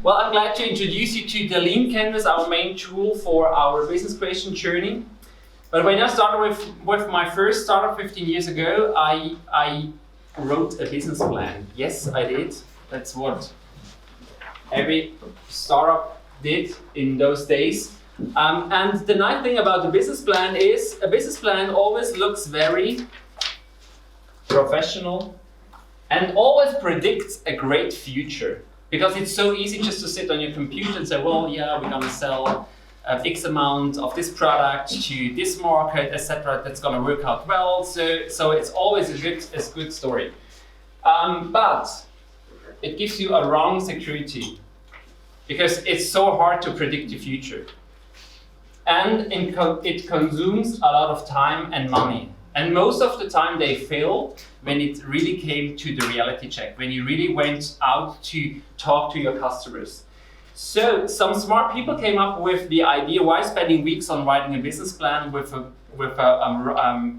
Well, I'm glad to introduce you to the Lean Canvas, our main tool for our business creation journey. But when I started with my first startup 15 years ago, I wrote a business plan. Yes, I did. That's what every startup did in those days. And the nice thing about the business plan is a business plan always looks very professional and always predicts a great future. Because it's so easy just to sit on your computer and say, well, yeah, we're gonna sell X amount of this product to this market, etc. That's gonna work out well. So it's always a good story. But it gives you a wrong security because it's so hard to predict the future. And it consumes a lot of time and money. And most of the time they fail when it really came to the reality check, when you really went out to talk to your customers. So some smart people came up with the idea, why spending weeks on writing a business plan with a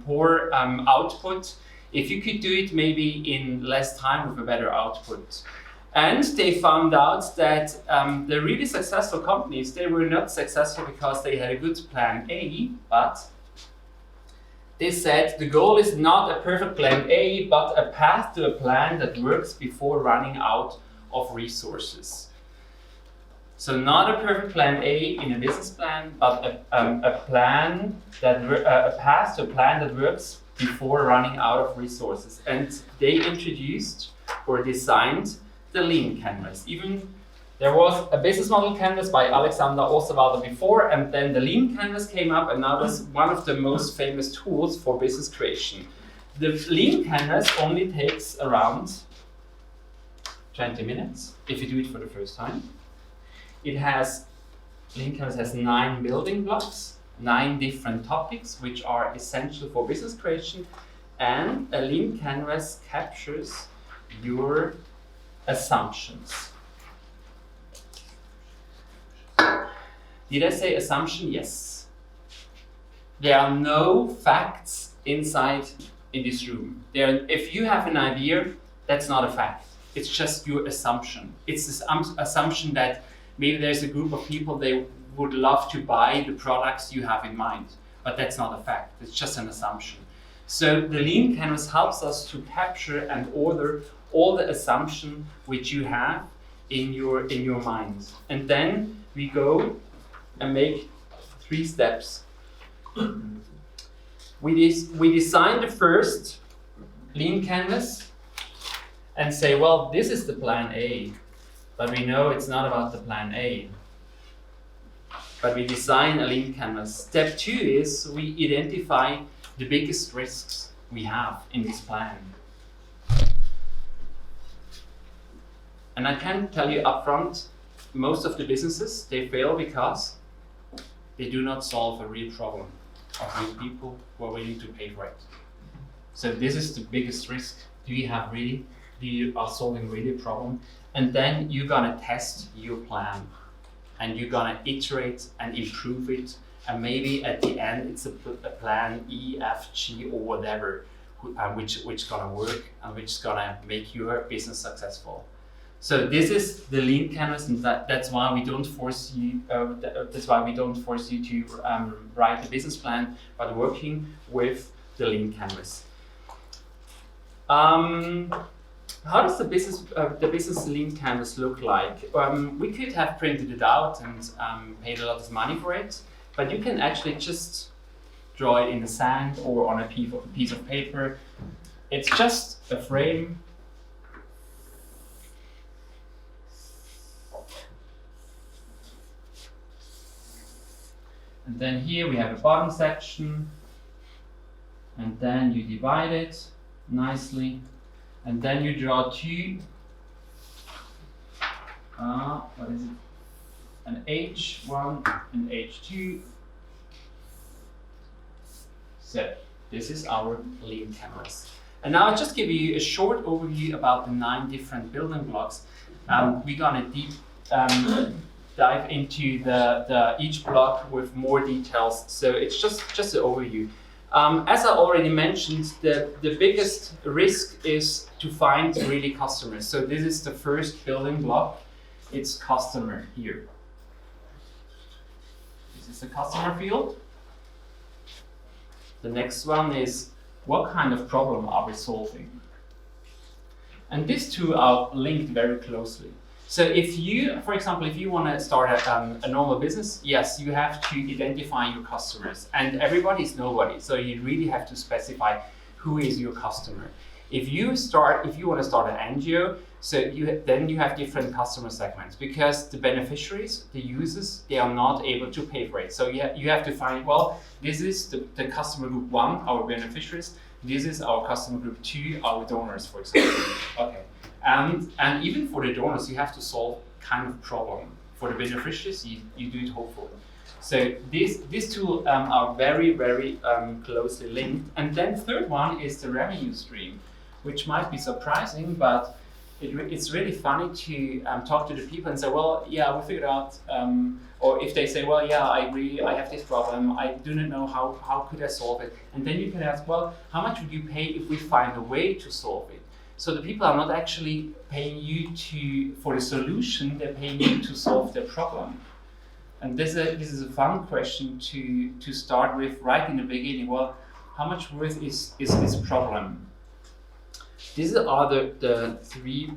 poor output, if you could do it maybe in less time with a better output. And they found out that the really successful companies, they were not successful because they had a good plan A, but they said the goal is not a perfect plan A, but a path to a plan that works before running out of resources. So not a perfect plan A in a business plan, but a path to a plan that works before running out of resources. And they introduced or designed the Lean Canvas. Even there was a business model canvas by Alexander Osterwalder before, and then the Lean Canvas came up, and now that's one of the most famous tools for business creation. The Lean Canvas only takes around 20 minutes if you do it for the first time. Lean Canvas has 9 building blocks, 9 different topics which are essential for business creation, and a Lean Canvas captures your assumptions. Did I say assumption? Yes. There are no facts inside in this room. If you have an idea, that's not a fact. It's just your assumption. It's this assumption that maybe there's a group of people, they would love to buy the products you have in mind. But that's not a fact. It's just an assumption. So the Lean Canvas helps us to capture and order all the assumptions which you have in your mind. And then we go and make 3 steps. We design the first Lean Canvas and say, well, this is the plan A, but we know it's not about the plan A. But we design a Lean Canvas. Step 2 is we identify the biggest risks we have in this plan. And I can tell you upfront, most of the businesses, they fail because they do not solve a real problem of real people who are willing to pay for it. So this is the biggest risk. Do you are solving really a problem? And then you're gonna test your plan and you're gonna iterate and improve it. And maybe at the end, it's a plan E, F, G, or whatever, which gonna work and which is gonna make your business successful. So this is the Lean Canvas, and that's why we don't force you. That's why we don't force you to write a business plan, but working with the Lean Canvas. How does the business Lean Canvas look like? We could have printed it out and paid a lot of money for it, but you can actually just draw it in the sand or on a piece of paper. It's just a frame. And then here we have a bottom section, and then you divide it nicely, and then you draw 2, what is it? An H1 and H2. So this is our Lean Canvas. And now I'll just give you a short overview about the 9 different building blocks. We're gonna dive into each block with more details. So it's just an overview. As I already mentioned, the biggest risk is to find really customers. So this is the first building block. it's customer here. This is the customer field. The next one is what kind of problem are we solving? And these two are linked very closely. So if you, for example, if you want to start a normal business, yes, you have to identify your customers, and everybody is nobody. So you really have to specify who is your customer. If you want to start an NGO, then you have different customer segments, because the beneficiaries, the users, they are not able to pay for it. So you have to find, well, this is the customer group 1, our beneficiaries. This is our customer group 2, our donors, for example. Okay. And even for the donors, you have to solve kind of problem. For the beneficiaries, you do it hopefully. So these two are very, very closely linked. And then third one is the revenue stream, which might be surprising, but it's really funny to talk to the people and say, well, yeah, we figured out, or if they say, well, yeah, I agree, I have this problem, I do not know how could I solve it. And then you can ask, well, how much would you pay if we find a way to solve it? So the people are not actually paying you for the solution, they're paying you to solve their problem. And this is a fun question to start with right in the beginning. Well, how much worth is this problem? These are the three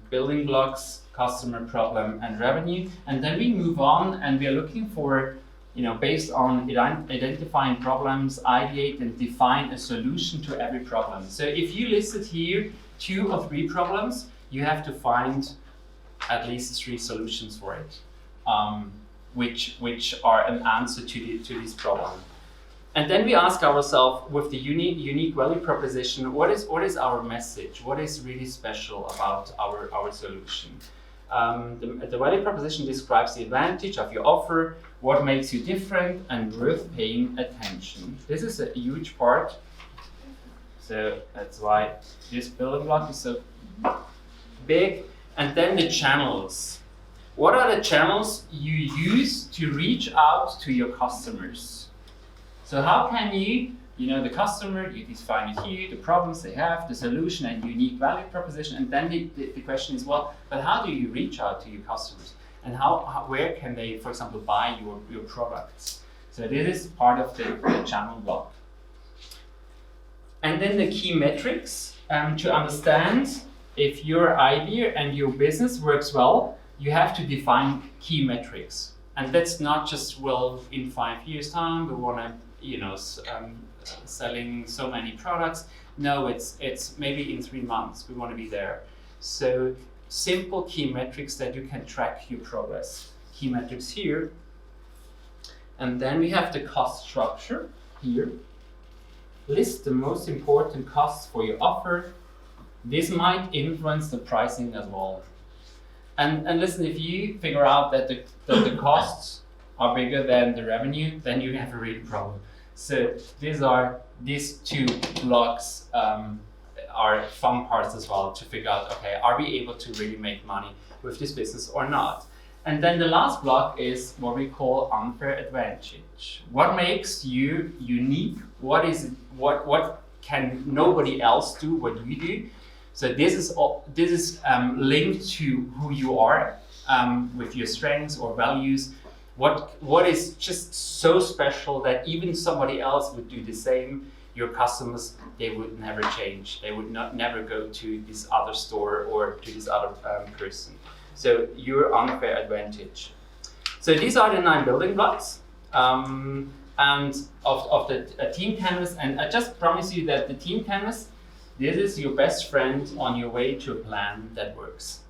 building blocks: customer, problem, and revenue. And then we move on, and we are looking for, based on identifying problems, ideate and define a solution to every problem. So if you listed here 2 or 3 problems, you have to find at least 3 solutions for it, which are an answer to this problem. And then we ask ourselves, with the unique value proposition, what is our message? What is really special about our solution? The value proposition describes the advantage of your offer, what makes you different and worth paying attention. This is a huge part. So that's why this building block is so big. And then the channels. What are the channels you use to reach out to your customers? So how can you, the customer, you define it here, the problems they have, the solution and unique value proposition, and then the question is, well, but how do you reach out to your customers? And where can they, for example, buy your products? So this is part of the channel block. And then the key metrics, to understand if your idea and your business works well, you have to define key metrics. And that's not just, well, in 5 years' time, we want to, selling so many products. No, it's maybe in 3 months, we want to be there. So simple key metrics that you can track your progress. Key metrics here. And then we have the cost structure here. List the most important costs for your offer. This might influence the pricing as well. And listen, if you figure out that the costs are bigger than the revenue, then you have a real problem. So these 2 blocks are fun parts as well to figure out, okay, are we able to really make money with this business or not? And then the last block is what we call unfair advantage. What makes you unique? What can nobody else do what you do? So this is linked to who you are, with your strengths or values. What is just so special that even somebody else would do the same? Your customers, they would never change. They would never go to this other store or to this other person. So your unfair advantage. So these are the 9 building blocks, and of the team canvas. And I just promise you that the team canvas, this is your best friend on your way to a plan that works.